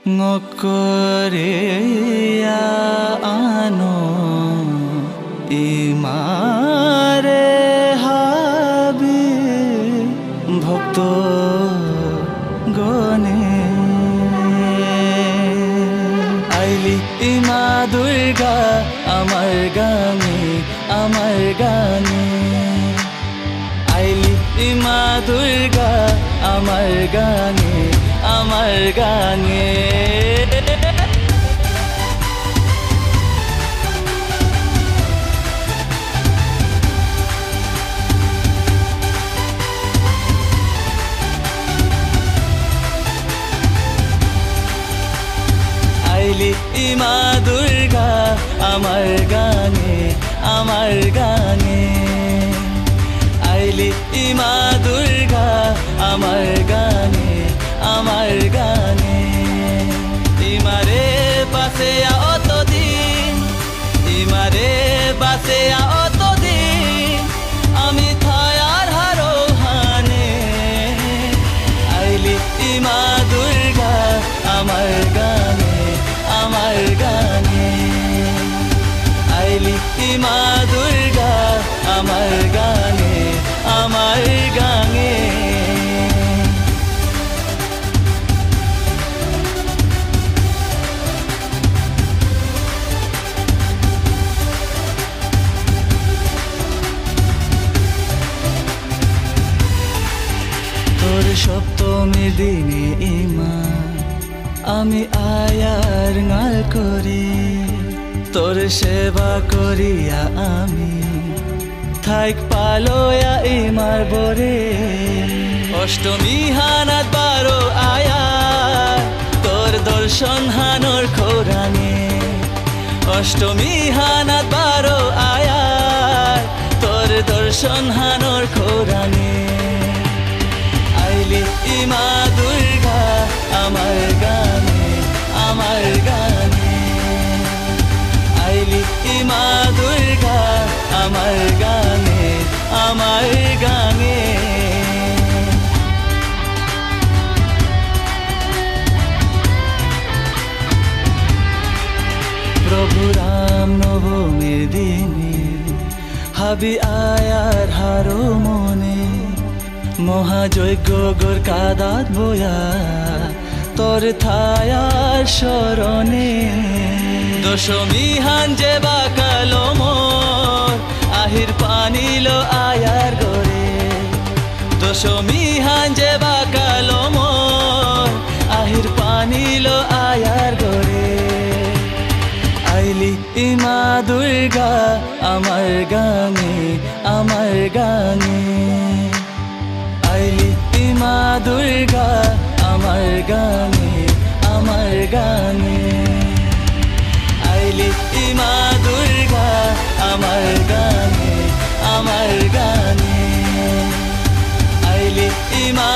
ngokkoreya ano imare habi bhakto gone aili ima durga amar gane aili ima durga amar gane আইলি ইমা দুর্গা আমার গানে আইলি ইমা দুর্গা আমার গানে ইমারে বাসে অতদিন ইমারে বাসে অতদিন আমি থায়ার হারোহানে আইলি ইমা দুর্গা আমার গানে আইলি ইমা দুর্গা আমার গানে তোর সপ্তমীর দিনে ইমা আমি আয়ার গাল করি তোর সেবা করিয়া আমি থাইক পালোয়া ইমার বরে অষ্টমী হানাত বারো আয়ার তোর দর্শন হানোর খোরানে অষ্টমী হানাত বারো আয়ার তোর দর্শন হানোর খোরানে আইলি ইমা দুর্গা আমার গানে আইলি ইমা দুর্গা আমার গানে প্রভু রাম নবমীর দিনে হাবি আয়ার হারো মনে মহাযজ্ঞ গোর কাদাত বয়া তোর থায়ার শরণে দশমী হান যে বাকালো মোর আহির পানিলো আয়ার গরে দশমী হান যে বাকালো মোর আহির পানিলো আয়ার গরে আইলি ইমা দুর্গা আমার গানে আইলি ইমা দুর্গা আমার গানে আইলি ইমা দুর্গা আমার গানে আইলি ইমা